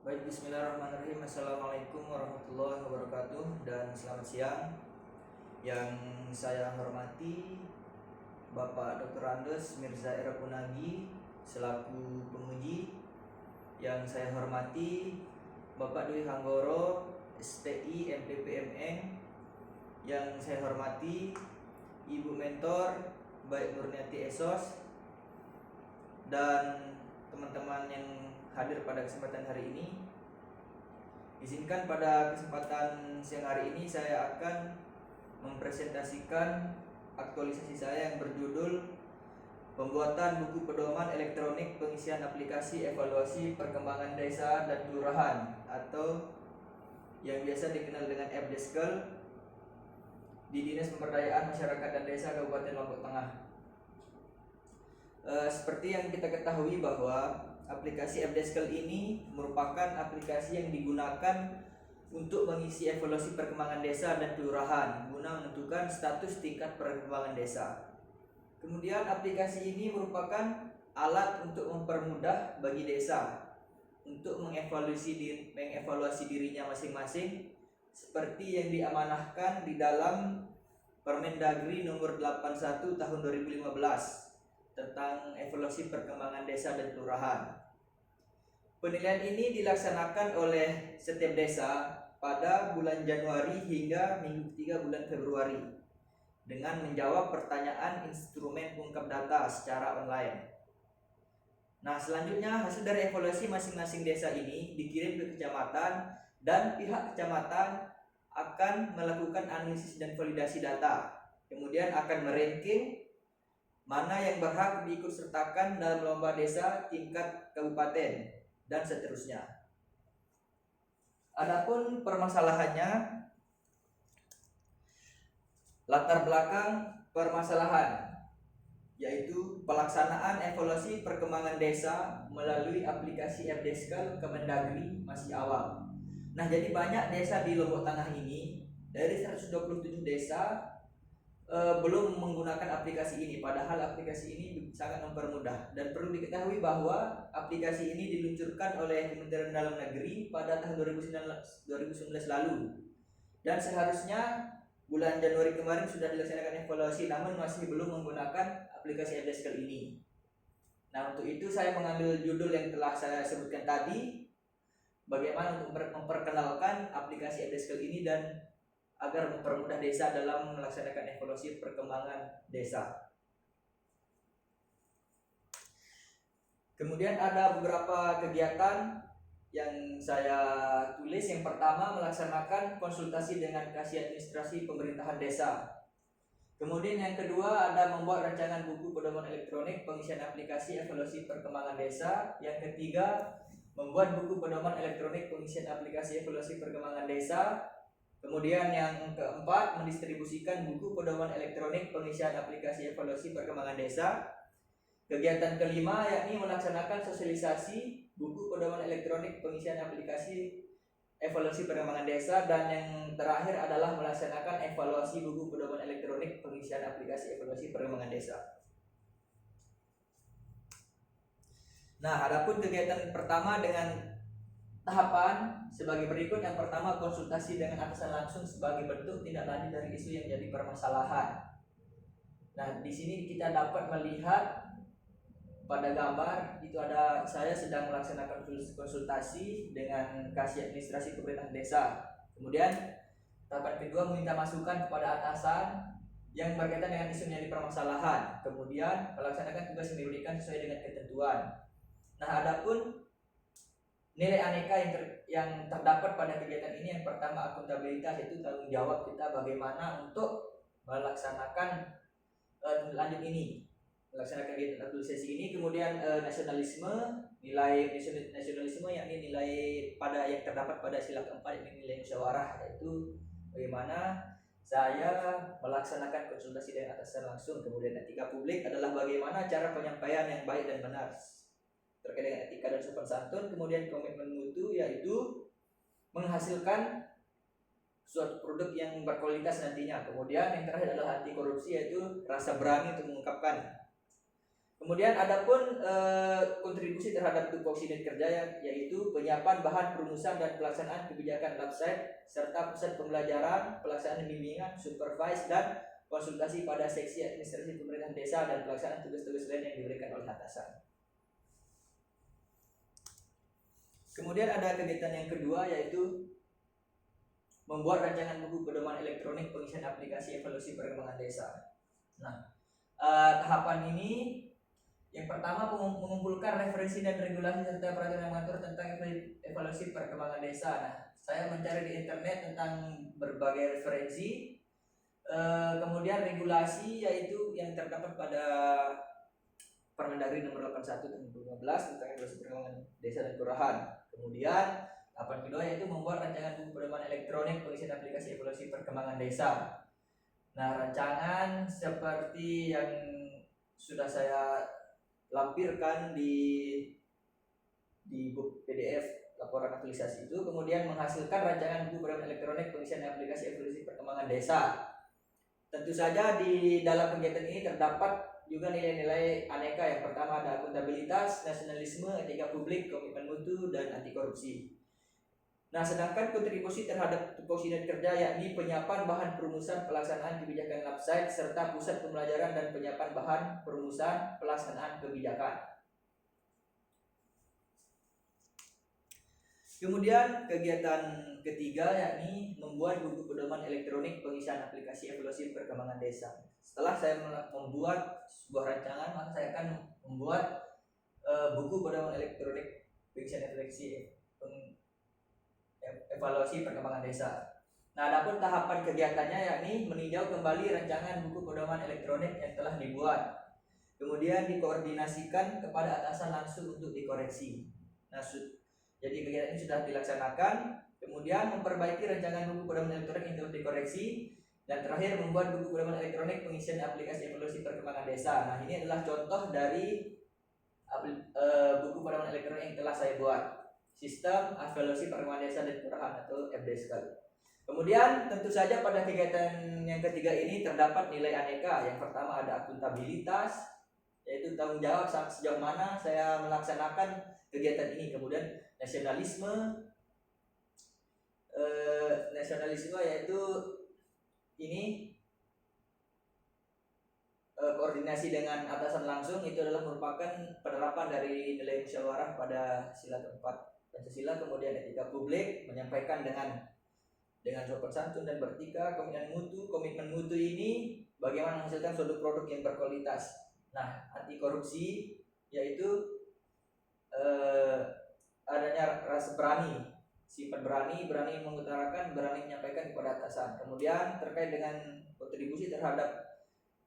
Baik, bismillahirrahmanirrahim. Assalamualaikum warahmatullahi wabarakatuh. Dan selamat siang. Yang saya hormati Bapak Dr. Andes Mirza Erapunagi selaku penguji. Yang saya hormati Bapak Dwi Hanggoro STI MPPMN. Yang saya hormati Ibu Mentor Baik Nurniati Esos dan teman-teman yang hadir pada kesempatan hari ini. Izinkan pada kesempatan siang hari ini saya akan mempresentasikan aktualisasi saya yang berjudul Pembuatan Buku Pedoman Elektronik Pengisian Aplikasi Evaluasi Perkembangan Desa dan Kelurahan atau yang biasa dikenal dengan FDeskel di Dinas Pemberdayaan Masyarakat dan Desa Kabupaten Lombok Tengah. Seperti yang kita ketahui bahwa aplikasi FDeskel ini merupakan aplikasi yang digunakan untuk mengisi evaluasi perkembangan desa dan kelurahan guna menentukan status tingkat perkembangan desa. Kemudian aplikasi ini merupakan alat untuk mempermudah bagi desa untuk mengevaluasi dirinya masing-masing seperti yang diamanahkan di dalam Permendagri nomor 81 tahun 2015 tentang evaluasi perkembangan desa dan kelurahan. Penilaian ini dilaksanakan oleh setiap desa pada bulan Januari hingga minggu ketiga bulan Februari dengan menjawab pertanyaan instrumen pengungkap data secara online. Nah, selanjutnya hasil dari evaluasi masing-masing desa ini dikirim ke kecamatan dan pihak kecamatan akan melakukan analisis dan validasi data. Kemudian akan meranking mana yang berhak diikutsertakan dalam lomba desa tingkat kabupaten dan seterusnya. Adapun permasalahannya, latar belakang permasalahan yaitu pelaksanaan evaluasi perkembangan desa melalui aplikasi FDeskel Kemendagri masih awal. Nah, jadi banyak desa di Lombok Tengah ini dari 127 desa belum menggunakan aplikasi ini, padahal aplikasi ini sangat mempermudah. Dan perlu diketahui bahwa aplikasi ini diluncurkan oleh Kementerian Dalam Negeri pada tahun 2019 lalu, dan seharusnya bulan Januari kemarin sudah dilaksanakan evaluasi, namun masih belum menggunakan aplikasi FDeskel ini. Nah, untuk itu saya mengambil judul yang telah saya sebutkan tadi, bagaimana untuk memperkenalkan aplikasi FDeskel ini dan agar mempermudah desa dalam melaksanakan evaluasi perkembangan desa. Kemudian ada beberapa kegiatan yang saya tulis. Yang pertama, melaksanakan konsultasi dengan Kasih Administrasi Pemerintahan Desa. Kemudian yang kedua, ada membuat rancangan buku pedoman elektronik pengisian aplikasi evaluasi perkembangan desa. Yang ketiga, membuat buku pedoman elektronik pengisian aplikasi evaluasi perkembangan desa. Kemudian yang keempat, mendistribusikan buku pedoman elektronik pengisian aplikasi evaluasi perkembangan desa. Kegiatan kelima yakni melaksanakan sosialisasi buku pedoman elektronik pengisian aplikasi evaluasi perkembangan desa. Dan yang terakhir adalah melaksanakan evaluasi buku pedoman elektronik pengisian aplikasi evaluasi perkembangan desa. Nah, adapun kegiatan pertama dengan tahapan sebagai berikut. Yang pertama, konsultasi dengan atasan langsung sebagai bentuk tindak lanjut dari isu yang jadi permasalahan. Nah, di sini kita dapat melihat pada gambar itu ada saya sedang melaksanakan konsultasi dengan Kasih Administrasi Pemerintahan Desa. Kemudian tahapan kedua, meminta masukan kepada atasan yang berkaitan dengan isu yang jadi permasalahan. Kemudian melaksanakan tugas yang diberikan sesuai dengan ketentuan. Nah, adapun nilai aneka yang terdapat pada kegiatan ini, yang pertama akuntabilitas, yaitu tanggung jawab kita bagaimana untuk melaksanakan lanjut ini, melaksanakan kegiatan aktualisasi ini. Kemudian nasionalisme, nilai nasionalisme yakni nilai pada yang terdapat pada sila keempat, yakni nilai musyawarah, yaitu bagaimana saya melaksanakan konsultasi dengan atasan langsung. Kemudian etika publik adalah bagaimana cara penyampaian yang baik dan benar terkait dengan etika dan sopan santun. Kemudian komitmen mutu, yaitu menghasilkan suatu produk yang berkualitas nantinya. Kemudian yang terakhir adalah anti korupsi, yaitu rasa berani untuk mengungkapkan. Kemudian adapun kontribusi terhadap tupoksi unit kerja yaitu penyiapan bahan perumusan dan pelaksanaan kebijakan LabSite serta pusat pembelajaran, pelaksanaan bimbingan, supervise dan konsultasi pada seksi administrasi pemerintahan desa dan pelaksanaan tugas-tugas lain yang diberikan oleh atasan. Kemudian ada kegiatan yang kedua yaitu membuat rancangan buku pedoman elektronik pengisian aplikasi evaluasi perkembangan desa. Nah, tahapan ini yang pertama mengumpulkan referensi dan regulasi serta peraturan yang mengatur tentang evaluasi perkembangan desa. Nah, saya mencari di internet tentang berbagai referensi, kemudian regulasi yaitu yang terdapat pada Permendagri nomor 81 tahun 2015 tentang evaluasi perkembangan desa dan kelurahan. Kemudian tahapan kedua yaitu membuat rancangan buku pedoman elektronik pengisian aplikasi evaluasi perkembangan desa. Nah, rancangan seperti yang sudah saya lampirkan di buku PDF laporan aktualisasi itu, kemudian menghasilkan rancangan buku pedoman elektronik pengisian aplikasi evaluasi perkembangan desa. Tentu saja di dalam kegiatan ini terdapat juga nilai-nilai aneka. Yang pertama ada akuntabilitas, nasionalisme, etika publik, komitmen mutu, dan anti korupsi. Nah, sedangkan kontribusi terhadap tupoksi unit kerja yakni penyiapan bahan perumusan pelaksanaan kebijakan LabSite serta pusat pembelajaran dan penyiapan bahan perumusan pelaksanaan kebijakan. Kemudian kegiatan ketiga yakni membuat buku pedoman elektronik pengisian aplikasi evaluasi perkembangan desa. Setelah saya membuat sebuah rancangan, maka saya akan membuat buku pedoman elektronik pengisian evaluasi perkembangan desa. Nah, adapun tahapan kegiatannya yakni meninjau kembali rancangan buku pedoman elektronik yang telah dibuat, kemudian dikoordinasikan kepada atasan langsung untuk dikoreksi. Nah, jadi kegiatan ini sudah dilaksanakan, kemudian memperbaiki rancangan buku pedoman elektronik yang telah dikoreksi, dan terakhir membuat buku pedoman elektronik pengisian aplikasi evaluasi perkembangan desa. Nah, ini adalah contoh dari buku pedoman elektronik yang telah saya buat. Sistem evaluasi perkembangan desa dan kelurahan atau FDSK. Kemudian tentu saja pada kegiatan yang ketiga ini terdapat nilai aneka. Yang pertama ada akuntabilitas, yaitu tanggung jawab sejauh mana saya melaksanakan kegiatan ini. Kemudian nasionalisme yaitu ini koordinasi dengan atasan langsung, itu adalah merupakan penerapan dari nilai musyawarah pada sila keempat Pancasila. Kemudian etika publik, menyampaikan dengan sopan santun dan beretika. Komitmen mutu ini bagaimana menghasilkan suatu produk yang berkualitas. Nah, anti korupsi yaitu adanya rasa berani, sifat berani mengutarakan, berani menyampaikan kepada atasan. Kemudian terkait dengan kontribusi terhadap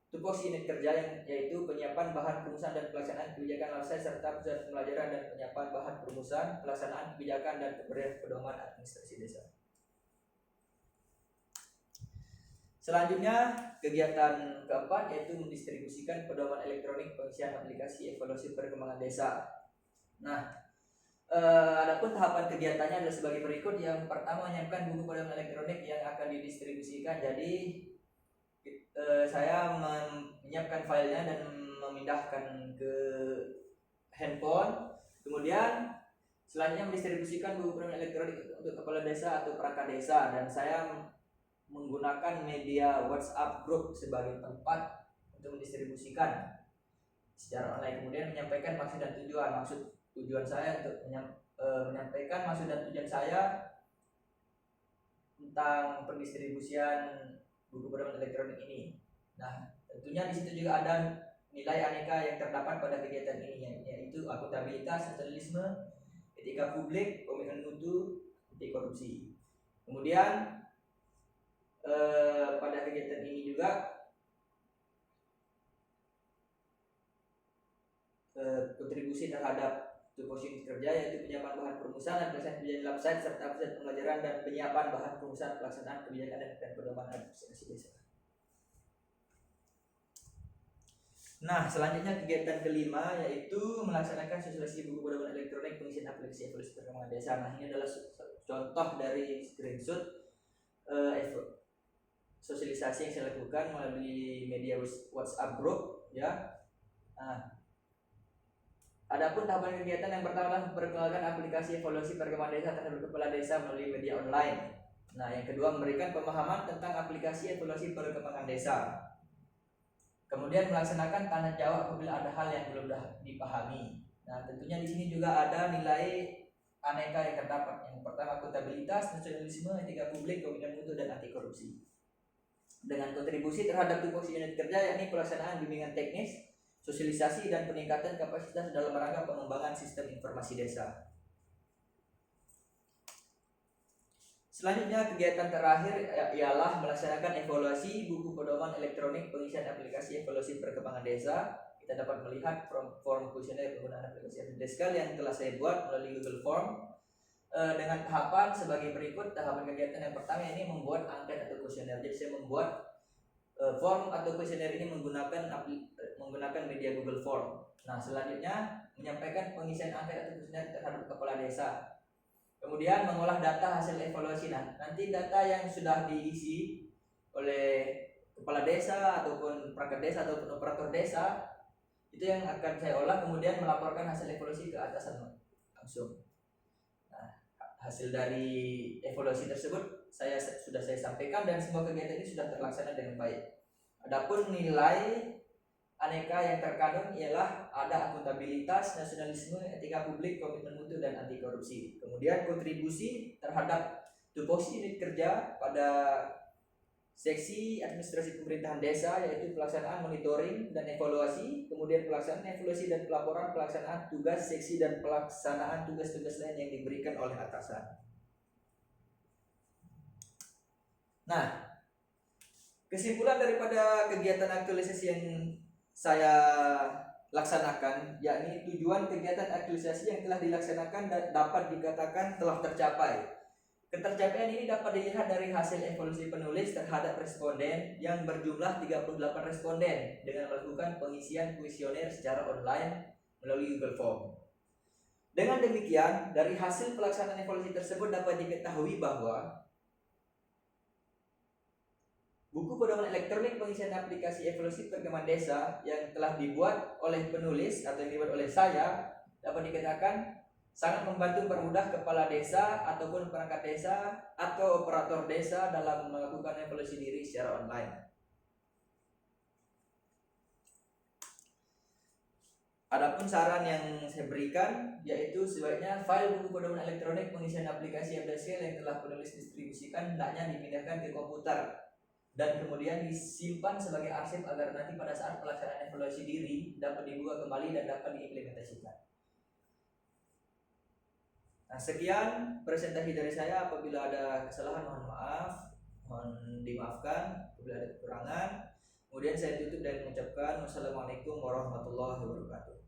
tupoksi unit kerja yaitu penyiapan bahan perumusan dan pelaksanaan kebijakan LabSite serta pusat pembelajaran dan penyiapan bahan perumusan, pelaksanaan kebijakan dan pemberian pedoman administrasi desa. Selanjutnya kegiatan keempat yaitu mendistribusikan pedoman elektronik pengisian aplikasi evaluasi perkembangan desa. Nah, adapun tahapan kegiatannya adalah sebagai berikut. Yang pertama, menyiapkan buku pedoman elektronik yang akan didistribusikan. Jadi saya menyiapkan filenya dan memindahkan ke handphone. Kemudian selanjutnya mendistribusikan buku pedoman elektronik untuk kepala desa atau perangkat desa, dan saya menggunakan media WhatsApp group sebagai tempat untuk mendistribusikan secara online. Kemudian menyampaikan maksud dan tujuan saya untuk menyampaikan maksud dan tujuan saya tentang pendistribusian buku pedoman elektronik ini. Nah, tentunya di situ juga ada nilai aneka yang terdapat pada kegiatan ini, yaitu akuntabilitas, nasionalisme, etika publik, komitmen mutu, anti korupsi. Kemudian pada kegiatan ini juga kontribusi terhadap tupoksi unit kerja yaitu penyiapan bahan perumusan dan pelaksanaan kebijakan LabSite serta pusat pembelajaran dan penyiapan bahan perumusan pelaksanaan kebijakan dan pedoman administrasi desa. Nah, selanjutnya kegiatan kelima yaitu melaksanakan sosialisasi buku pedoman elektronik pengisian aplikasi evaluasi perkembangan desa. Nah, ini adalah contoh dari screenshot sosialisasi yang saya lakukan melalui media WhatsApp group ya. Nah, Adapun tahapan kegiatan yang pertama adalah memperkenalkan aplikasi evaluasi perkembangan desa terhadap kepala desa melalui media online. Nah, yang kedua memberikan pemahaman tentang aplikasi evaluasi perkembangan desa. Kemudian melaksanakan tanya jawab apabila ada hal yang belum dipahami. Nah, tentunya di sini juga ada nilai aneka yang terdapat. Yang pertama akuntabilitas, nasionalisme, etika publik, komitmen mutu, dan anti korupsi. Dengan kontribusi terhadap tupoksi unit kerja yakni pelaksanaan bimbingan teknis, sosialisasi, dan peningkatan kapasitas dalam rangka pengembangan sistem informasi desa. Selanjutnya kegiatan terakhir ialah melaksanakan evaluasi buku pedoman elektronik pengisian aplikasi evaluasi perkembangan desa. Kita dapat melihat form kuesioner penggunaan aplikasi Deskal yang telah saya buat melalui Google Form dengan tahapan sebagai berikut. Tahapan kegiatan yang pertama ini membuat angket atau kuesioner. Jadi saya membuat form atau kuesioner ini menggunakan media Google Form. Nah, selanjutnya menyampaikan pengisian angket atau kuesioner terhadap kepala desa. Kemudian mengolah data hasil evaluasi. Nah, nanti data yang sudah diisi oleh kepala desa ataupun perangkat desa ataupun operator desa itu yang akan saya olah, kemudian melaporkan hasil evaluasi ke atasan langsung. Nah, hasil dari evaluasi tersebut sudah saya sampaikan dan semua kegiatan ini sudah terlaksana dengan baik. Adapun nilai aneka yang terkandung ialah ada akuntabilitas, nasionalisme, etika publik, komitmen mutu, dan anti korupsi. Kemudian kontribusi terhadap tupoksi unit kerja pada seksi administrasi pemerintahan desa yaitu pelaksanaan monitoring dan evaluasi, kemudian pelaksanaan evaluasi dan pelaporan pelaksanaan tugas seksi dan pelaksanaan tugas-tugas lain yang diberikan oleh atasan. Nah, kesimpulan daripada kegiatan aktualisasi yang saya laksanakan yakni tujuan kegiatan aktualisasi yang telah dilaksanakan dapat dikatakan telah tercapai. Ketercapaian ini dapat dilihat dari hasil evaluasi penulis terhadap responden yang berjumlah 38 responden dengan melakukan pengisian kuesioner secara online melalui Google Form. Dengan demikian, dari hasil pelaksanaan evaluasi tersebut dapat diketahui bahwa buku pedoman elektronik pengisian aplikasi evaluasi perkembangan desa yang telah dibuat oleh penulis atau yang dibuat oleh saya dapat dikatakan sangat membantu permudah kepala desa ataupun perangkat desa atau operator desa dalam melakukan evaluasi diri secara online. Adapun saran yang saya berikan yaitu sebaiknya file buku pedoman elektronik pengisian aplikasi evaluasi yang telah penulis distribusikan hendaknya dipindahkan ke komputer dan kemudian disimpan sebagai arsip agar nanti pada saat pelaksanaan evaluasi diri dapat dibuka kembali dan dapat diimplementasikan. Nah, sekian presentasi dari saya. Apabila ada kesalahan mohon maaf, mohon dimaafkan apabila ada kekurangan. Kemudian saya tutup dan mengucapkan wassalamualaikum warahmatullahi wabarakatuh.